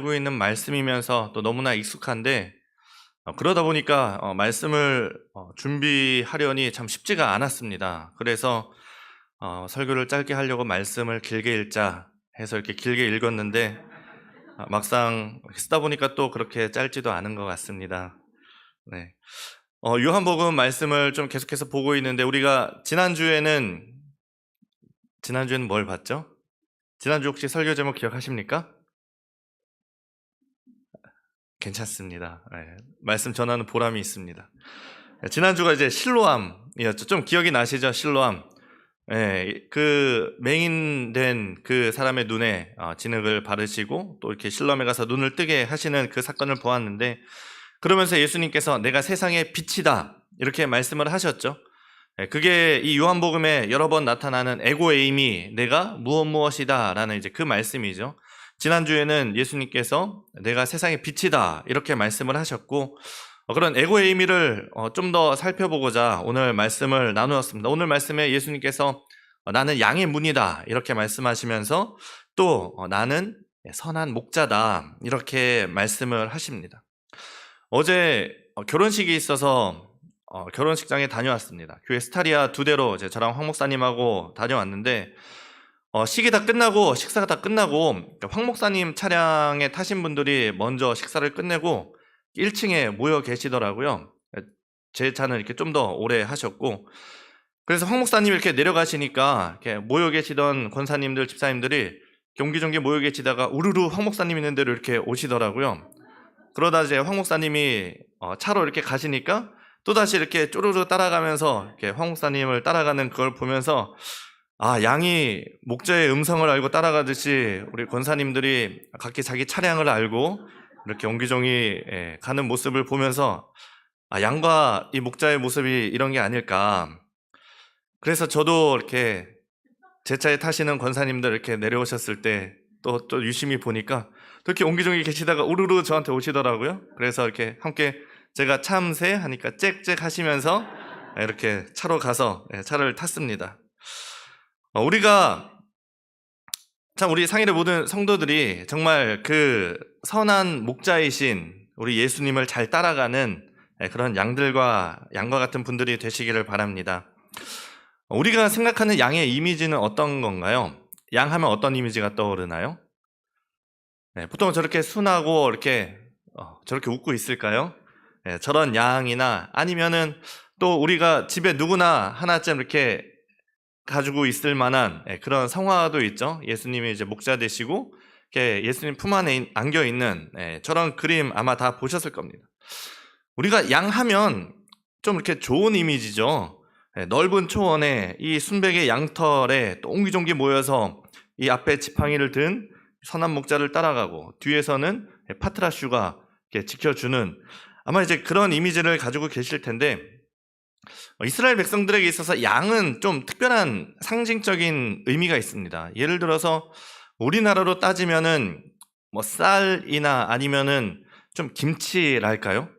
알고 있는 말씀이면서 또 너무나 익숙한데 그러다 보니까 말씀을 준비하려니 참 쉽지가 않았습니다. 그래서 설교를 짧게 하려고 말씀을 길게 읽자 해서 이렇게 길게 읽었는데 막상 쓰다 보니까 또 그렇게 짧지도 않은 것 같습니다. 네. 요한복음 말씀을 좀 계속해서 보고 있는데 우리가 지난주에는 뭘 봤죠? 지난주 혹시 설교 제목 기억하십니까? 괜찮습니다. 네, 말씀 전하는 보람이 있습니다. 지난주가 이제 실로암이었죠. 좀 기억이 나시죠? 실로암. 네, 그 맹인된 그 사람의 눈에 진흙을 바르시고 또 이렇게 실로암에 가서 눈을 뜨게 하시는 그 사건을 보았는데, 그러면서 예수님께서 내가 세상의 빛이다 이렇게 말씀을 하셨죠. 그게 이 요한복음에 여러 번 나타나는 에고에이미, 내가 무엇이다 라는 이제 그 말씀이죠. 지난주에는 예수님께서 내가 세상의 빛이다 이렇게 말씀을 하셨고, 그런 에고에이미를 좀 더 살펴보고자 오늘 말씀을 나누었습니다. 오늘 말씀에 예수님께서 나는 양의 문이다 이렇게 말씀하시면서 또 나는 선한 목자다 이렇게 말씀을 하십니다. 어제 결혼식이 있어서 결혼식장에 다녀왔습니다. 교회 스타리아 2대로 저랑 황 목사님하고 다녀왔는데 식이 다 끝나고 식사가 다 끝나고 황 목사님 차량에 타신 분들이 먼저 식사를 끝내고 1층에 모여 계시더라고요. 제 차는 이렇게 좀 더 오래 하셨고, 그래서 황 목사님이 이렇게 내려가시니까 이렇게 모여 계시던 권사님들, 집사님들이 옹기종기 모여 계시다가 우르르 황 목사님 있는 데로 이렇게 오시더라고요. 그러다 이제 황 목사님이 차로 이렇게 가시니까 또다시 이렇게 쪼르르 따라가면서 이렇게 황 목사님을 따라가는 그걸 보면서 양이 목자의 음성을 알고 따라가듯이 우리 권사님들이 각기 자기 차량을 알고 이렇게 옹기종기 가는 모습을 보면서 양과 이 목자의 모습이 이런 게 아닐까. 그래서 저도 이렇게 제 차에 타시는 권사님들 이렇게 내려오셨을 때 또 유심히 보니까 또 이렇게 옹기종기 계시다가 우르르 저한테 오시더라고요. 그래서 이렇게 함께 제가 참새 하니까 짹짹 하시면서 이렇게 차로 가서 차를 탔습니다. 우리 상일의 모든 성도들이 정말 그 선한 목자이신 우리 예수님을 잘 따라가는 그런 양과 같은 분들이 되시기를 바랍니다. 우리가 생각하는 양의 이미지는 어떤 건가요? 양 하면 어떤 이미지가 떠오르나요? 보통 저렇게 순하고 이렇게 저렇게 웃고 있을까요? 저런 양이나 아니면은 또 우리가 집에 누구나 하나쯤 이렇게 가지고 있을 만한 그런 성화도 있죠. 예수님이 이제 목자 되시고 이렇게 예수님 품 안에 안겨 있는 저런 그림 아마 다 보셨을 겁니다. 우리가 양 하면 좀 이렇게 좋은 이미지죠. 넓은 초원에 이 순백의 양털에 또 옹기종기 모여서 이 앞에 지팡이를 든 선한 목자를 따라가고 뒤에서는 파트라슈가 이렇게 지켜주는 아마 이제 그런 이미지를 가지고 계실 텐데, 이스라엘 백성들에게 있어서 양은 좀 특별한 상징적인 의미가 있습니다. 예를 들어서 우리나라로 따지면은 뭐 쌀이나 아니면은 좀 김치랄까요?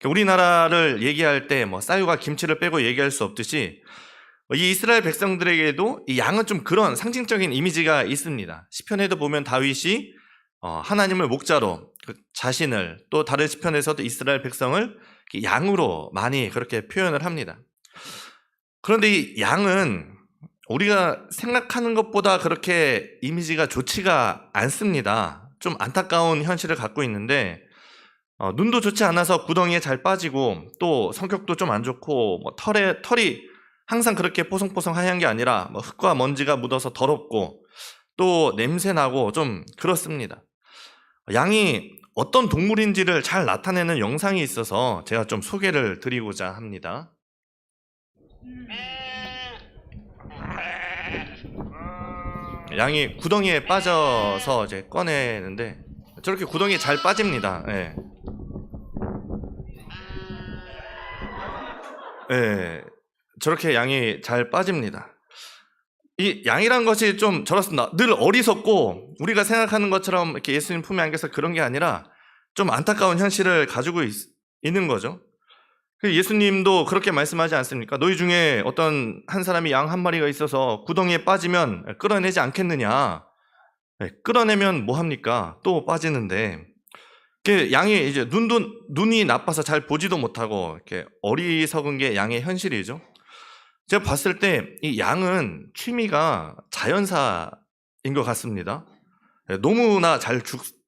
우리나라를 얘기할 때 뭐 쌀과 김치를 빼고 얘기할 수 없듯이 이 이스라엘 백성들에게도 이 양은 좀 그런 상징적인 이미지가 있습니다. 시편에도 보면 다윗이 하나님을 목자로 자신을, 또 다른 시편에서도 이스라엘 백성을 양으로 많이 그렇게 표현을 합니다. 그런데 이 양은 우리가 생각하는 것보다 그렇게 이미지가 좋지가 않습니다. 좀 안타까운 현실을 갖고 있는데, 눈도 좋지 않아서 구덩이에 잘 빠지고 또 성격도 좀 안 좋고 뭐 털이 항상 그렇게 뽀송뽀송 하얀 게 아니라 뭐 흙과 먼지가 묻어서 더럽고 또 냄새 나고 좀 그렇습니다. 양이 어떤 동물인지를 잘 나타내는 영상이 있어서 제가 좀 소개를 드리고자 합니다. 양이 구덩이에 빠져서 이제 꺼내는데 저렇게 구덩이에 잘 빠집니다. 저렇게 양이 잘 빠집니다. 이 양이란 것이 좀 저렇습니다. 늘 어리석고 우리가 생각하는 것처럼 이렇게 예수님 품에 안겨서 그런 게 아니라 좀 안타까운 현실을 가지고 있는 거죠. 예수님도 그렇게 말씀하지 않습니까? 너희 중에 어떤 한 사람이 양 한 마리가 있어서 구덩이에 빠지면 끌어내지 않겠느냐? 끌어내면 뭐 합니까? 또 빠지는데 양이 이제 눈이 나빠서 잘 보지도 못하고 이렇게 어리석은 게 양의 현실이죠. 제가 봤을 때 이 양은 취미가 자연사인 것 같습니다. 너무나 잘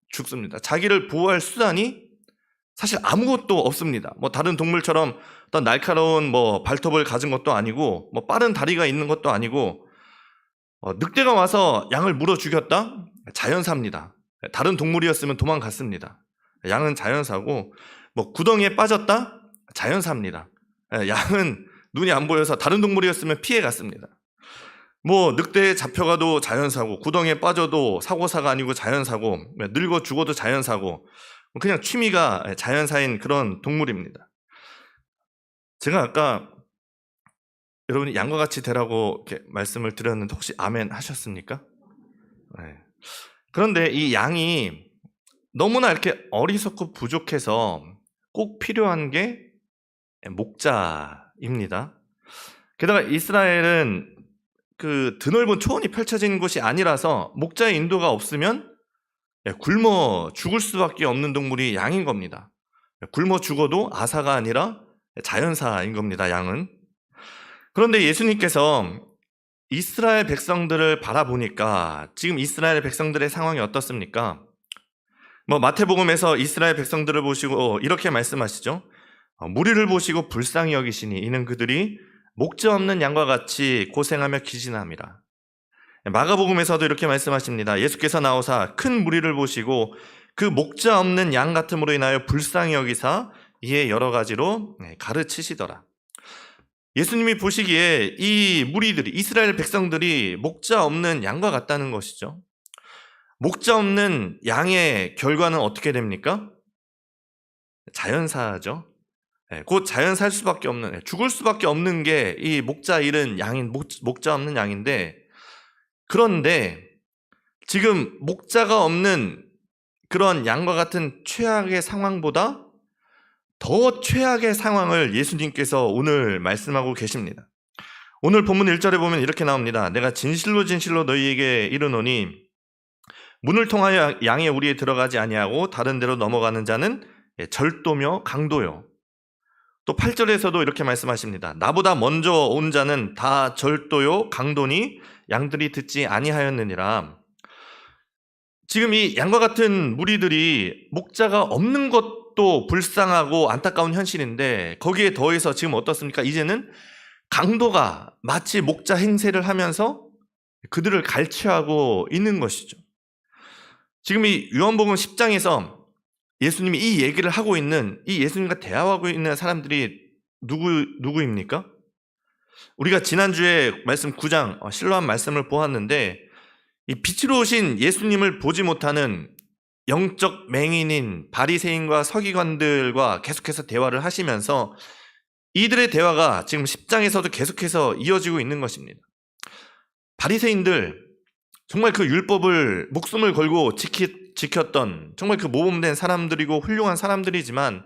죽습니다. 자기를 보호할 수단이 사실 아무것도 없습니다. 뭐 다른 동물처럼 어떤 날카로운 뭐 발톱을 가진 것도 아니고 뭐 빠른 다리가 있는 것도 아니고 늑대가 와서 양을 물어 죽였다? 자연사입니다. 다른 동물이었으면 도망갔습니다. 양은 자연사고 뭐 구덩이에 빠졌다? 자연사입니다. 양은 눈이 안 보여서 다른 동물이었으면 피해 갔습니다. 뭐 늑대에 잡혀가도 자연사고 구덩이에 빠져도 사고사가 아니고 자연사고 늙어 죽어도 자연사고 그냥 취미가 자연사인 그런 동물입니다. 제가 아까 여러분이 양과 같이 되라고 이렇게 말씀을 드렸는데 혹시 아멘 하셨습니까? 네. 그런데 이 양이 너무나 이렇게 어리석고 부족해서 꼭 필요한 게 목자입니다. 게다가 이스라엘은 그 드넓은 초원이 펼쳐진 곳이 아니라서 목자의 인도가 없으면 굶어 죽을 수밖에 없는 동물이 양인 겁니다. 굶어 죽어도 아사가 아니라 자연사인 겁니다, 양은. 그런데 예수님께서 이스라엘 백성들을 바라보니까 지금 이스라엘 백성들의 상황이 어떻습니까? 뭐 마태복음에서 이스라엘 백성들을 보시고 이렇게 말씀하시죠. 무리를 보시고 불쌍히 여기시니 이는 그들이 목자 없는 양과 같이 고생하며 기진함이라. 마가복음에서도 이렇게 말씀하십니다. 예수께서 나오사 큰 무리를 보시고 그 목자 없는 양 같음으로 인하여 불쌍히 여기사 이에 여러 가지로 가르치시더라. 예수님이 보시기에 이 무리들이 이스라엘 백성들이 목자 없는 양과 같다는 것이죠. 목자 없는 양의 결과는 어떻게 됩니까? 자연사죠. 곧 자연사일 수밖에 없는, 죽을 수밖에 없는 게 이 목자 잃은 양인, 목자 없는 양인데, 그런데 지금 목자가 없는 그런 양과 같은 최악의 상황보다 더 최악의 상황을 예수님께서 오늘 말씀하고 계십니다. 오늘 본문 1절에 보면 이렇게 나옵니다. 내가 진실로 진실로 너희에게 이르노니 문을 통하여 양의 우리에 들어가지 아니하고 다른 데로 넘어가는 자는 절도며 강도요. 또 8절에서도 이렇게 말씀하십니다. 나보다 먼저 온 자는 다 절도요 강도니 양들이 듣지 아니하였느니라. 지금 이 양과 같은 무리들이 목자가 없는 것도 불쌍하고 안타까운 현실인데 거기에 더해서 지금 어떻습니까? 이제는 강도가 마치 목자 행세를 하면서 그들을 갈취하고 있는 것이죠. 지금 이 요한복음 10장에서 예수님이 이 얘기를 하고 있는, 이 예수님과 대화하고 있는 사람들이 누구입니까? 우리가 지난주에 말씀 9장 실로암 말씀을 보았는데 이 빛으로 오신 예수님을 보지 못하는 영적 맹인인 바리새인과 서기관들과 계속해서 대화를 하시면서 이들의 대화가 지금 10장에서도 계속해서 이어지고 있는 것입니다. 바리새인들, 정말 그 율법을 목숨을 걸고 지켰던 정말 그 모범된 사람들이고 훌륭한 사람들이지만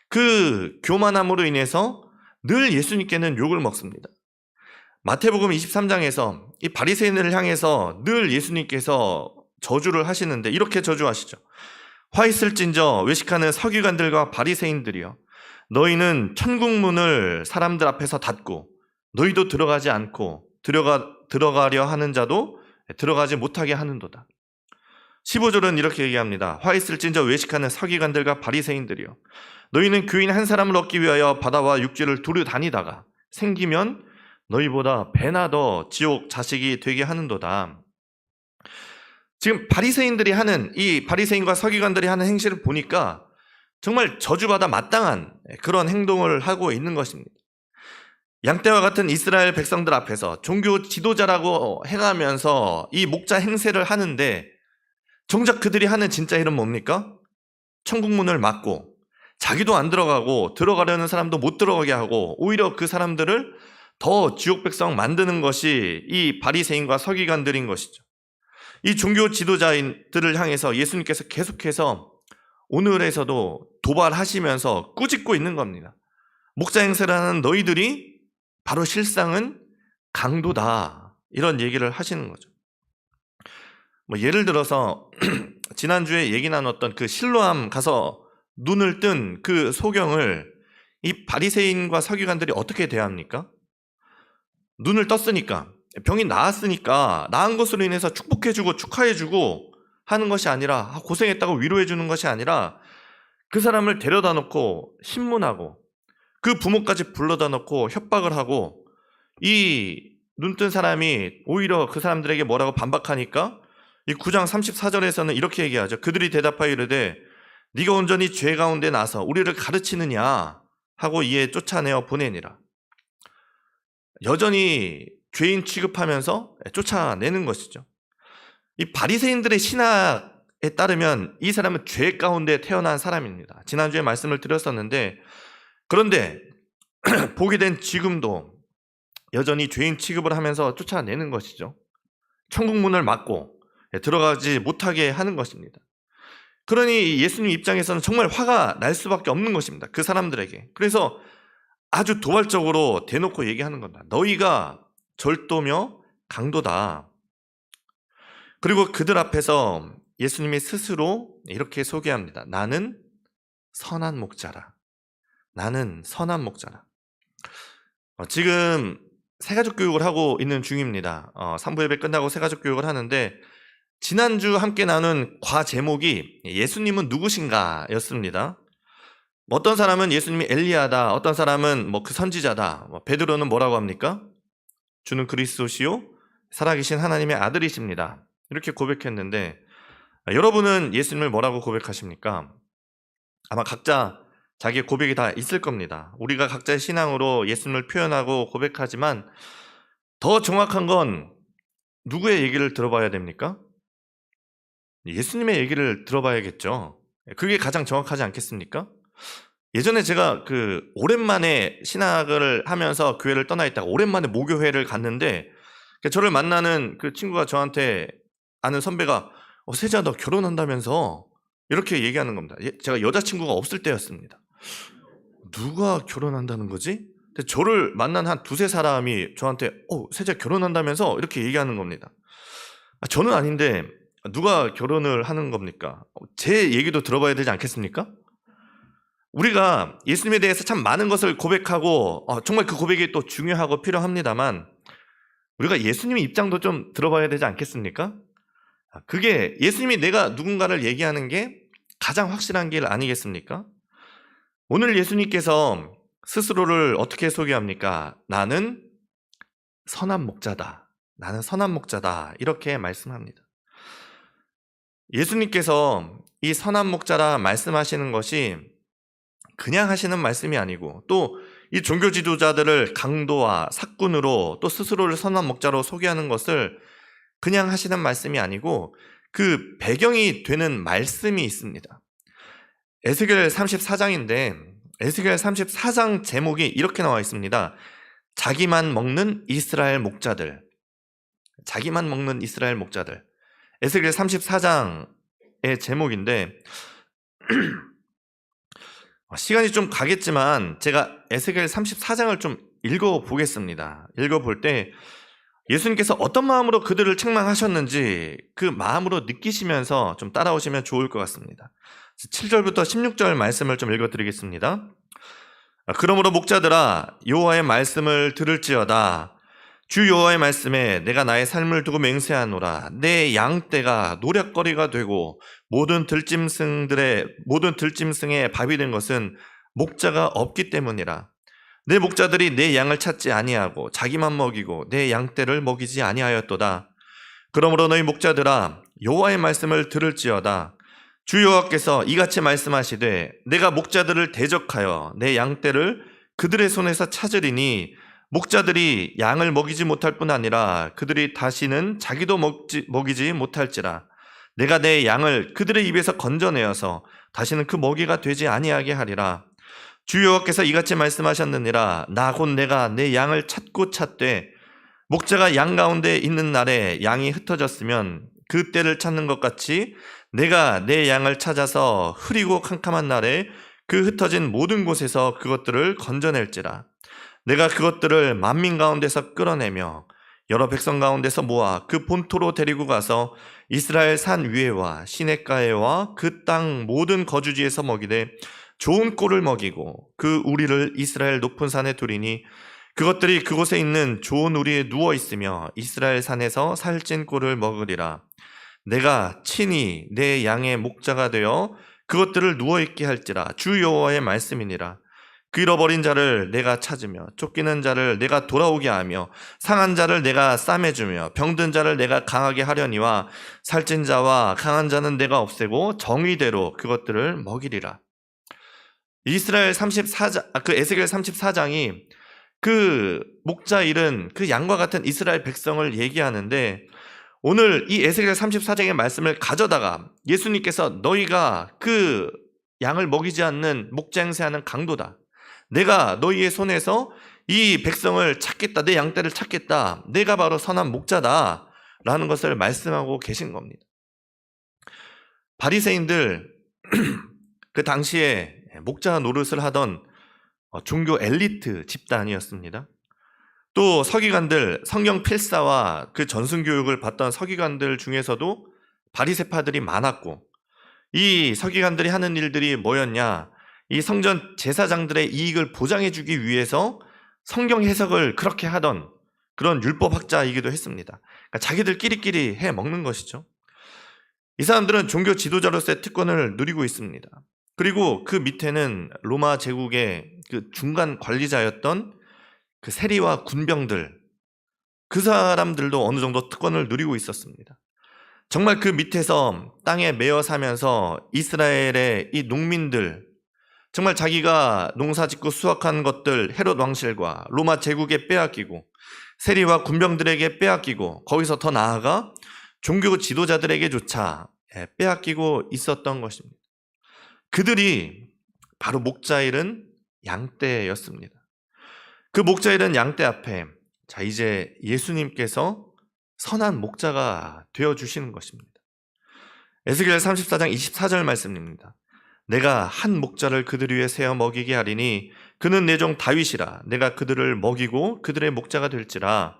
그 교만함으로 인해서 늘 예수님께는 욕을 먹습니다. 마태복음 23장에서 이 바리새인을 향해서 늘 예수님께서 저주를 하시는데 이렇게 저주하시죠. 화 있을진저 외식하는 서기관들과 바리새인들이여, 너희는 천국문을 사람들 앞에서 닫고 너희도 들어가지 않고 들어가려 하는 자도 들어가지 못하게 하는도다. 15절은 이렇게 얘기합니다. 화 있을진저 외식하는 서기관들과 바리새인들이여, 너희는 교인 한 사람을 얻기 위하여 바다와 육지를 두루 다니다가 생기면 너희보다 배나 더 지옥 자식이 되게 하는도다. 지금 바리새인들이 하는, 이 바리새인과 서기관들이 하는 행실을 보니까 정말 저주받아 마땅한 그런 행동을 하고 있는 것입니다. 양떼와 같은 이스라엘 백성들 앞에서 종교 지도자라고 행하면서 이 목자 행세를 하는데 정작 그들이 하는 진짜 일은 뭡니까? 천국문을 막고 자기도 안 들어가고 들어가려는 사람도 못 들어가게 하고 오히려 그 사람들을 더 지옥 백성 만드는 것이 이 바리새인과 서기관들인 것이죠. 이 종교 지도자들을 향해서 예수님께서 계속해서 오늘에서도 도발하시면서 꾸짖고 있는 겁니다. 목자 행세를 하는 너희들이 바로 실상은 강도다, 이런 얘기를 하시는 거죠. 뭐 예를 들어서 지난주에 얘기 나눴던 그 실로암 가서 눈을 뜬 그 소경을 이 바리새인과 서기관들이 어떻게 대합니까? 눈을 떴으니까, 병이 나았으니까, 나은 것으로 인해서 축복해주고 축하해주고 하는 것이 아니라, 고생했다고 위로해주는 것이 아니라 그 사람을 데려다 놓고 신문하고 그 부모까지 불러다 놓고 협박을 하고, 이 눈뜬 사람이 오히려 그 사람들에게 뭐라고 반박하니까 이 9장 34절에서는 이렇게 얘기하죠. 그들이 대답하여 이르되 네가 온전히 죄 가운데 나서 우리를 가르치느냐 하고 이에 쫓아내어 보내니라. 여전히 죄인 취급하면서 쫓아내는 것이죠. 이 바리새인들의 신학에 따르면 이 사람은 죄 가운데 태어난 사람입니다. 지난주에 말씀을 드렸었는데, 그런데 보게 된 지금도 여전히 죄인 취급을 하면서 쫓아내는 것이죠. 천국 문을 막고 들어가지 못하게 하는 것입니다. 그러니 예수님 입장에서는 정말 화가 날 수밖에 없는 것입니다. 그 사람들에게. 그래서 아주 도발적으로 대놓고 얘기하는 겁니다. 너희가 절도며 강도다. 그리고 그들 앞에서 예수님이 스스로 이렇게 소개합니다. 나는 선한 목자라. 나는 선한 목자라. 지금 새가족 교육을 하고 있는 중입니다. 3부 예배 끝나고 새가족 교육을 하는데, 지난주 함께 나눈 과 제목이 예수님은 누구신가 였습니다. 어떤 사람은 예수님이 엘리야다, 어떤 사람은 뭐 그 선지자다, 베드로는 뭐라고 합니까? 주는 그리스도시요 살아계신 하나님의 아들이십니다. 이렇게 고백했는데, 여러분은 예수님을 뭐라고 고백하십니까? 아마 각자 자기의 고백이 다 있을 겁니다. 우리가 각자의 신앙으로 예수님을 표현하고 고백하지만 더 정확한 건 누구의 얘기를 들어봐야 됩니까? 예수님의 얘기를 들어봐야겠죠. 그게 가장 정확하지 않겠습니까? 예전에 제가 오랜만에 신학을 하면서 교회를 떠나 있다가 오랜만에 모교회를 갔는데, 저를 만나는 그 친구가 저한테, 아는 선배가 세자 너 결혼한다면서 이렇게 얘기하는 겁니다. 제가 여자친구가 없을 때였습니다. 누가 결혼한다는 거지? 근데 저를 만난 한 두세 사람이 저한테 세자 결혼한다면서 이렇게 얘기하는 겁니다. 저는 아닌데 누가 결혼을 하는 겁니까? 제 얘기도 들어봐야 되지 않겠습니까? 우리가 예수님에 대해서 참 많은 것을 고백하고 정말 그 고백이 또 중요하고 필요합니다만, 우리가 예수님의 입장도 좀 들어봐야 되지 않겠습니까? 그게 예수님이 내가 누군가를 얘기하는 게 가장 확실한 길 아니겠습니까? 오늘 예수님께서 스스로를 어떻게 소개합니까? 나는 선한 목자다. 나는 선한 목자다. 이렇게 말씀합니다. 예수님께서 이 선한 목자라 말씀하시는 것이 그냥 하시는 말씀이 아니고, 또 이 종교 지도자들을 강도와 사꾼으로 또 스스로를 선한 목자로 소개하는 것을 그냥 하시는 말씀이 아니고 그 배경이 되는 말씀이 있습니다. 에스겔 34장인데 에스겔 34장 제목이 이렇게 나와 있습니다. 자기만 먹는 이스라엘 목자들. 자기만 먹는 이스라엘 목자들. 에스겔 34장의 제목인데 시간이 좀 가겠지만 제가 에스겔 34장을 좀 읽어보겠습니다. 읽어볼 때 예수님께서 어떤 마음으로 그들을 책망하셨는지 그 마음으로 느끼시면서 좀 따라오시면 좋을 것 같습니다. 7절부터 16절 말씀을 좀 읽어드리겠습니다. 그러므로 목자들아 여호와의 말씀을 들을지어다. 주 여호와의 말씀에 내가 나의 삶을 두고 맹세하노라. 내 양떼가 노략거리가 되고 모든 들짐승의 밥이 된 것은 목자가 없기 때문이라. 내 목자들이 내 양을 찾지 아니하고 자기만 먹이고 내 양떼를 먹이지 아니하였도다. 그러므로 너희 목자들아 여호와의 말씀을 들을지어다. 주 여호와께서 이같이 말씀하시되 내가 목자들을 대적하여 내 양떼를 그들의 손에서 찾으리니 목자들이 양을 먹이지 못할 뿐 아니라 그들이 다시는 자기도 먹이지 못할지라. 내가 내 양을 그들의 입에서 건져내어서 다시는 그 먹이가 되지 아니하게 하리라. 주 여호와께서 이같이 말씀하셨느니라. 나 곧 내가 내 양을 찾고 찾되 목자가 양 가운데 있는 날에 양이 흩어졌으면 그 때를 찾는 것 같이 내가 내 양을 찾아서 흐리고 캄캄한 날에 그 흩어진 모든 곳에서 그것들을 건져낼지라. 내가 그것들을 만민 가운데서 끌어내며 여러 백성 가운데서 모아 그 본토로 데리고 가서 이스라엘 산 위에와 시냇가에와 그 땅 모든 거주지에서 먹이되 좋은 꼴을 먹이고 그 우리를 이스라엘 높은 산에 두리니 그것들이 그곳에 있는 좋은 우리에 누워 있으며 이스라엘 산에서 살찐 꼴을 먹으리라. 내가 친히 내 양의 목자가 되어 그것들을 누워 있게 할지라. 주 여호와의 말씀이니라. 그 잃어버린 자를 내가 찾으며 쫓기는 자를 내가 돌아오게 하며 상한 자를 내가 싸매주며 병든 자를 내가 강하게 하려니와 살찐 자와 강한 자는 내가 없애고 정의대로 그것들을 먹이리라. 이스라엘 34장, 에스겔 34장이 그 목자 잃은 그 양과 같은 이스라엘 백성을 얘기하는데, 오늘 이 에스겔 34장의 말씀을 가져다가 예수님께서 너희가 그 양을 먹이지 않는 목자 행세하는 강도다. 내가 너희의 손에서 이 백성을 찾겠다. 내 양떼를 찾겠다. 내가 바로 선한 목자다. 라는 것을 말씀하고 계신 겁니다. 바리새인들 그 당시에 목자 노릇을 하던 종교 엘리트 집단이었습니다. 또 서기관들, 성경 필사와 그 전승 교육을 받던 서기관들 중에서도 바리새파들이 많았고, 이 서기관들이 하는 일들이 뭐였냐? 이 성전 제사장들의 이익을 보장해 주기 위해서 성경 해석을 그렇게 하던 그런 율법학자이기도 했습니다. 그러니까 자기들끼리끼리 해 먹는 것이죠. 이 사람들은 종교 지도자로서의 특권을 누리고 있습니다. 그리고 그 밑에는 로마 제국의 그 중간 관리자였던 그 세리와 군병들, 그 사람들도 어느 정도 특권을 누리고 있었습니다. 정말 그 밑에서 땅에 매여 사면서 이스라엘의 이 농민들, 정말 자기가 농사짓고 수확한 것들 헤롯 왕실과 로마 제국에 빼앗기고 세리와 군병들에게 빼앗기고, 거기서 더 나아가 종교 지도자들에게조차 빼앗기고 있었던 것입니다. 그들이 바로 목자 잃은 양떼였습니다. 그 목자 잃은 양떼 앞에 자 이제 예수님께서 선한 목자가 되어주시는 것입니다. 에스겔 34장 24절 말씀입니다. 내가 한 목자를 그들 위에 세워 먹이게 하리니 그는 내 종 다윗이라. 내가 그들을 먹이고 그들의 목자가 될지라.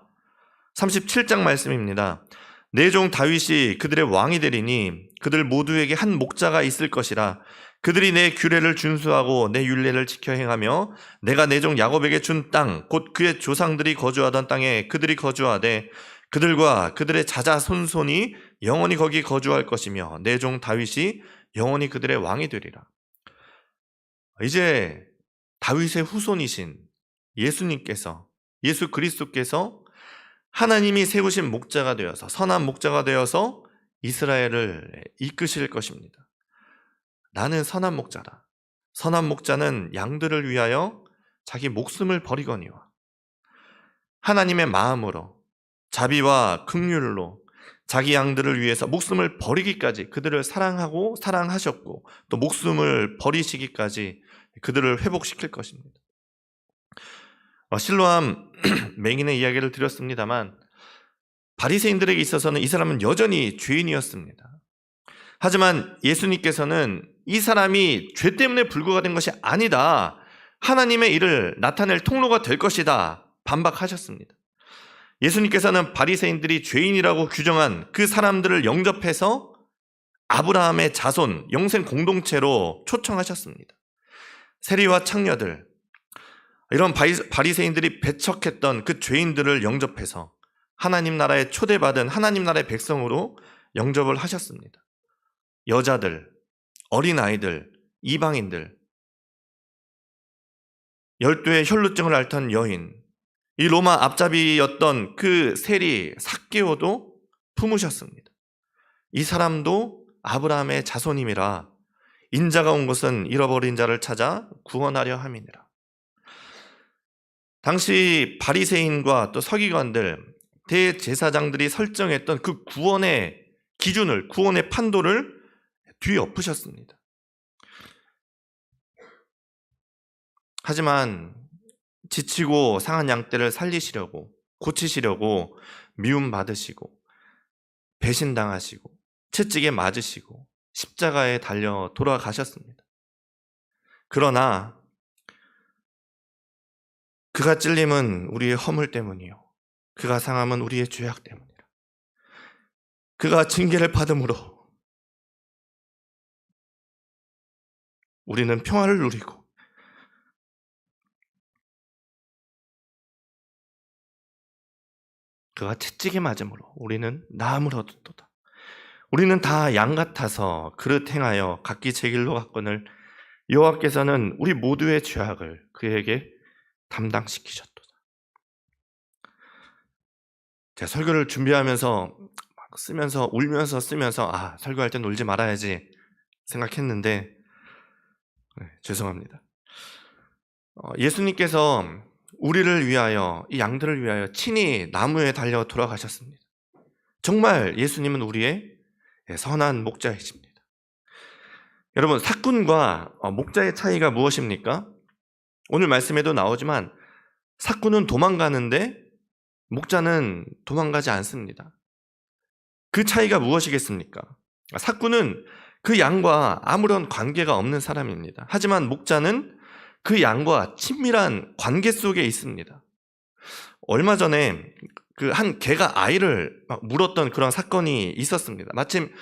37장 말씀입니다. 내 종 다윗이 그들의 왕이 되리니 그들 모두에게 한 목자가 있을 것이라. 그들이 내 규례를 준수하고 내 율례를 지켜 행하며 내가 내 종 야곱에게 준 땅, 곧 그의 조상들이 거주하던 땅에 그들이 거주하되 그들과 그들의 자자손손이 영원히 거기 거주할 것이며 내 종 다윗이 영원히 그들의 왕이 되리라. 이제 다윗의 후손이신 예수님께서, 예수 그리스도께서 하나님이 세우신 목자가 되어서, 선한 목자가 되어서 이스라엘을 이끄실 것입니다. 나는 선한 목자다. 선한 목자는 양들을 위하여 자기 목숨을 버리거니와 하나님의 마음으로 자비와 긍휼로 자기 양들을 위해서 목숨을 버리기까지 그들을 사랑하고 사랑하셨고, 또 목숨을 버리시기까지 그들을 회복시킬 것입니다. 실로암 맹인의 이야기를 드렸습니다만, 바리새인들에게 있어서는 이 사람은 여전히 죄인이었습니다. 하지만 예수님께서는 이 사람이 죄 때문에 불구가 된 것이 아니다, 하나님의 일을 나타낼 통로가 될 것이다 반박하셨습니다. 예수님께서는 바리새인들이 죄인이라고 규정한 그 사람들을 영접해서 아브라함의 자손, 영생 공동체로 초청하셨습니다. 세리와 창녀들, 이런 바리새인들이 배척했던 그 죄인들을 영접해서 하나님 나라에 초대받은 하나님 나라의 백성으로 영접을 하셨습니다. 여자들, 어린아이들, 이방인들, 12의 혈루증을 앓던 여인, 이 로마 앞잡이였던 그 세리 삭개오도 품으셨습니다. 이 사람도 아브라함의 자손임이라 인자가 온 것은 잃어버린 자를 찾아 구원하려 함이니라. 당시 바리새인과 또 서기관들, 대제사장들이 설정했던 그 구원의 기준을, 구원의 판도를 뒤엎으셨습니다. 하지만 지치고 상한 양떼를 살리시려고, 고치시려고 미움받으시고 배신당하시고 채찍에 맞으시고 십자가에 달려 돌아가셨습니다. 그러나 그가 찔림은 우리의 허물 때문이요 그가 상함은 우리의 죄악 때문이라. 그가 징계를 받음으로 우리는 평화를 누리고 그가 채찍에 맞음으로 우리는 나음을 얻었도다. 우리는 다 양 같아서 그릇 행하여 각기 제 길로 갔거늘 여호와께서는 우리 모두의 죄악을 그에게 담당시키셨도다. 제가 설교를 준비하면서 막 쓰면서 울면서 쓰면서 설교할 땐 울지 말아야지 생각했는데 죄송합니다. 예수님께서 우리를 위하여, 이 양들을 위하여 친히 나무에 달려 돌아가셨습니다. 정말 예수님은 우리의 선한 목자이십니다. 여러분, 삭군과 목자의 차이가 무엇입니까? 오늘 말씀에도 나오지만 삭군은 도망가는데 목자는 도망가지 않습니다. 그 차이가 무엇이겠습니까? 삭군은 그 양과 아무런 관계가 없는 사람입니다. 하지만 목자는 그 양과 친밀한 관계 속에 있습니다. 얼마 전에 그 한 개가 아이를 막 물었던 그런 사건이 있었습니다. 마침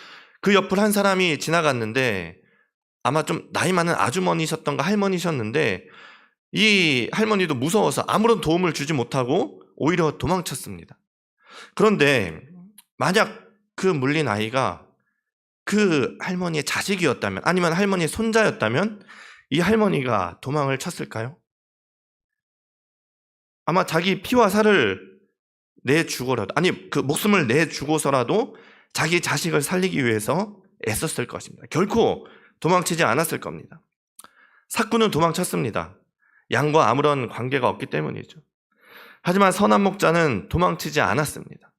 그 옆을 한 사람이 지나갔는데 아마 좀 나이 많은 아주머니셨던가 할머니셨는데 이 할머니도 무서워서 아무런 도움을 주지 못하고 오히려 도망쳤습니다. 그런데 만약 그 물린 아이가 그 할머니의 자식이었다면, 아니면 할머니의 손자였다면 이 할머니가 도망을 쳤을까요? 아마 자기 피와 살을 내주고라도, 그 목숨을 내주고서라도 자기 자식을 살리기 위해서 애썼을 것입니다. 결코 도망치지 않았을 겁니다. 삭군은 도망쳤습니다. 양과 아무런 관계가 없기 때문이죠. 하지만 선한 목자는 도망치지 않았습니다.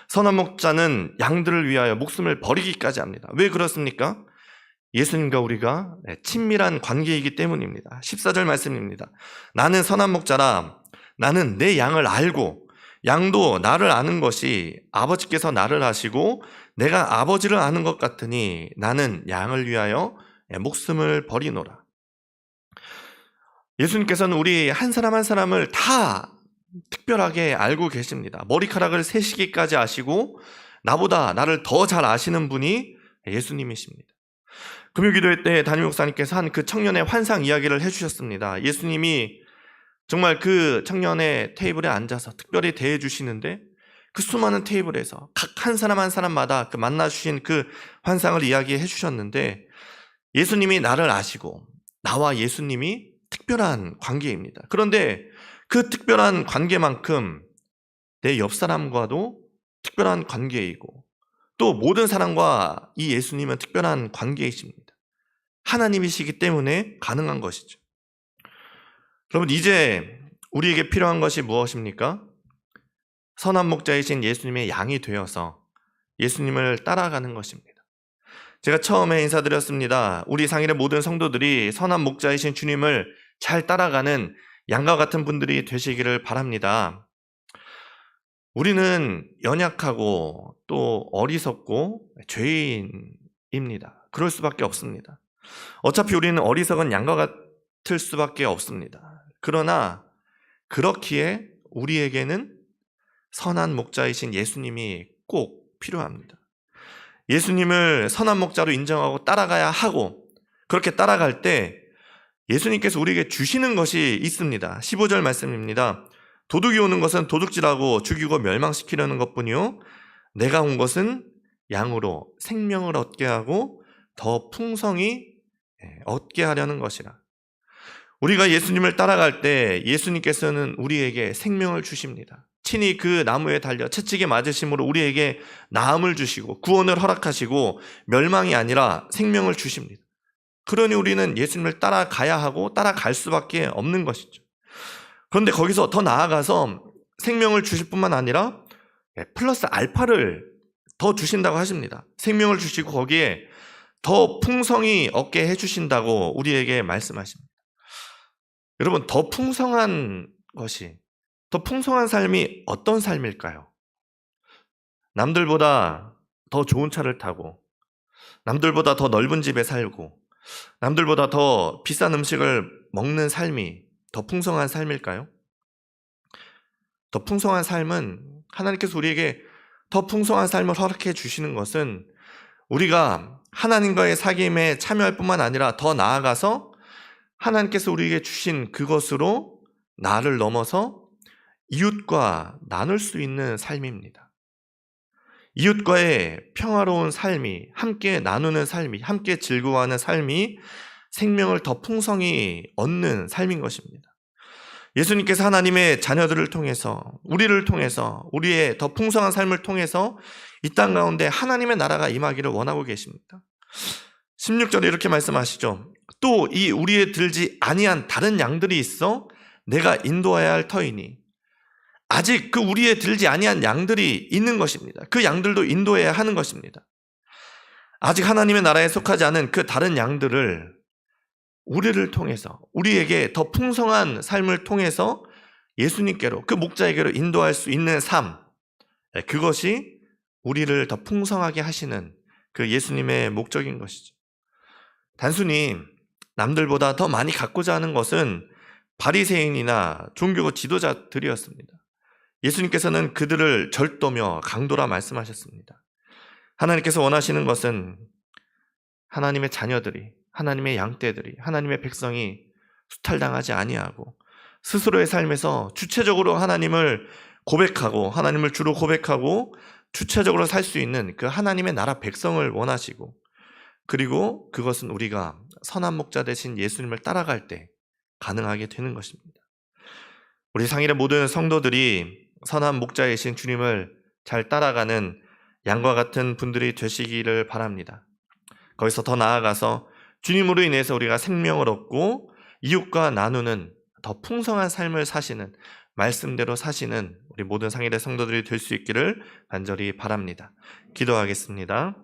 선한 목자는 양들을 위하여 목숨을 버리기까지 합니다. 왜 그렇습니까? 예수님과 우리가 친밀한 관계이기 때문입니다. 14절 말씀입니다. 나는 선한 목자라. 나는 내 양을 알고 양도 나를 아는 것이 아버지께서 나를 아시고 내가 아버지를 아는 것 같으니 나는 양을 위하여 목숨을 버리노라. 예수님께서는 우리 한 사람 한 사람을 다 특별하게 알고 계십니다. 머리카락을 세시기까지 아시고 나보다 나를 더 잘 아시는 분이 예수님이십니다. 금요기도회 때 담임 목사님께서 한 그 청년의 환상 이야기를 해주셨습니다. 예수님이 정말 그 청년의 테이블에 앉아서 특별히 대해 주시는데 그 수많은 테이블에서 각 한 사람 한 사람마다 그 만나 주신 그 환상을 이야기해 주셨는데 예수님이 나를 아시고 나와 예수님이 특별한 관계입니다. 그런데 그 특별한 관계만큼 내 옆 사람과도 특별한 관계이고 또 모든 사람과 이 예수님은 특별한 관계이십니다. 하나님이시기 때문에 가능한 것이죠. 여러분, 이제 우리에게 필요한 것이 무엇입니까? 선한 목자이신 예수님의 양이 되어서 예수님을 따라가는 것입니다. 제가 처음에 인사드렸습니다. 우리 상일의 모든 성도들이 선한 목자이신 주님을 잘 따라가는 양과 같은 분들이 되시기를 바랍니다. 우리는 연약하고 또 어리석고 죄인입니다. 그럴 수밖에 없습니다. 어차피 우리는 어리석은 양과 같을 수밖에 없습니다. 그러나 그렇기에 우리에게는 선한 목자이신 예수님이 꼭 필요합니다. 예수님을 선한 목자로 인정하고 따라가야 하고, 그렇게 따라갈 때 예수님께서 우리에게 주시는 것이 있습니다. 15절 말씀입니다. 도둑이 오는 것은 도둑질하고 죽이고 멸망시키려는 것뿐이요 내가 온 것은 양으로 생명을 얻게 하고 더 풍성히 얻게 하려는 것이라. 우리가 예수님을 따라갈 때 예수님께서는 우리에게 생명을 주십니다. 친히 그 나무에 달려 채찍에 맞으심으로 우리에게 나음을 주시고 구원을 허락하시고 멸망이 아니라 생명을 주십니다. 그러니 우리는 예수님을 따라가야 하고 따라갈 수밖에 없는 것이죠. 그런데 거기서 더 나아가서 생명을 주실 뿐만 아니라 플러스 알파를 더 주신다고 하십니다. 생명을 주시고 거기에 더 풍성히 얻게 해주신다고 우리에게 말씀하십니다. 여러분, 더 풍성한 것이, 더 풍성한 삶이 어떤 삶일까요? 남들보다 더 좋은 차를 타고, 남들보다 더 넓은 집에 살고, 남들보다 더 비싼 음식을 먹는 삶이 더 풍성한 삶일까요? 더 풍성한 삶은, 하나님께서 우리에게 더 풍성한 삶을 허락해 주시는 것은 우리가 하나님과의 사귐에 참여할 뿐만 아니라 더 나아가서 하나님께서 우리에게 주신 그것으로 나를 넘어서 이웃과 나눌 수 있는 삶입니다. 이웃과의 평화로운 삶이, 함께 나누는 삶이, 함께 즐거워하는 삶이 생명을 더 풍성히 얻는 삶인 것입니다. 예수님께서 하나님의 자녀들을 통해서, 우리를 통해서, 우리의 더 풍성한 삶을 통해서 이 땅 가운데 하나님의 나라가 임하기를 원하고 계십니다. 16절에 이렇게 말씀하시죠. 또 이 우리에 들지 아니한 다른 양들이 있어 내가 인도해야 할 터이니, 아직 그 우리에 들지 아니한 양들이 있는 것입니다. 그 양들도 인도해야 하는 것입니다. 아직 하나님의 나라에 속하지 않은 그 다른 양들을 우리를 통해서, 우리에게 더 풍성한 삶을 통해서 예수님께로, 그 목자에게로 인도할 수 있는 삶, 그것이 우리를 더 풍성하게 하시는 그 예수님의 목적인 것이죠. 단순히 남들보다 더 많이 갖고자 하는 것은 바리새인이나 종교 지도자들이었습니다. 예수님께서는 그들을 절도며 강도라 말씀하셨습니다. 하나님께서 원하시는 것은 하나님의 자녀들이, 하나님의 양떼들이, 하나님의 백성이 수탈당하지 아니하고 스스로의 삶에서 주체적으로 하나님을 고백하고, 하나님을 주로 고백하고 주체적으로 살 수 있는 그 하나님의 나라 백성을 원하시고, 그리고 그것은 우리가 선한 목자 되신 예수님을 따라갈 때 가능하게 되는 것입니다. 우리 상일의 모든 성도들이 선한 목자이신 주님을 잘 따라가는 양과 같은 분들이 되시기를 바랍니다. 거기서 더 나아가서 주님으로 인해서 우리가 생명을 얻고 이웃과 나누는 더 풍성한 삶을 사시는, 말씀대로 사시는 우리 모든 상일의 성도들이 될 수 있기를 간절히 바랍니다. 기도하겠습니다.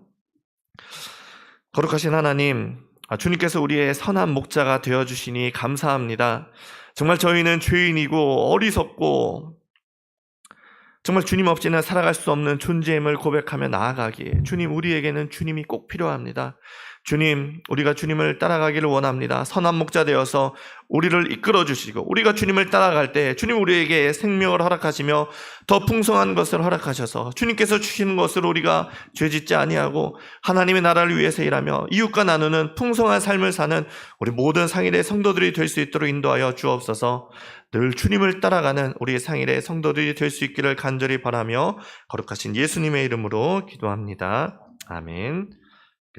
거룩하신 하나님, 주님께서 우리의 선한 목자가 되어주시니 감사합니다. 정말 저희는 죄인이고 어리석고 정말 주님 없이는 살아갈 수 없는 존재임을 고백하며 나아가기에 주님, 우리에게는 주님이 꼭 필요합니다. 주님, 우리가 주님을 따라가기를 원합니다. 선한 목자 되어서 우리를 이끌어 주시고, 우리가 주님을 따라갈 때 주님 우리에게 생명을 허락하시며 더 풍성한 것을 허락하셔서 주님께서 주시는 것으로 우리가 죄짓지 아니하고 하나님의 나라를 위해서 일하며 이웃과 나누는 풍성한 삶을 사는 우리 모든 상일의 성도들이 될 수 있도록 인도하여 주옵소서. 늘 주님을 따라가는 우리 상일의 성도들이 될 수 있기를 간절히 바라며 거룩하신 예수님의 이름으로 기도합니다. 아멘.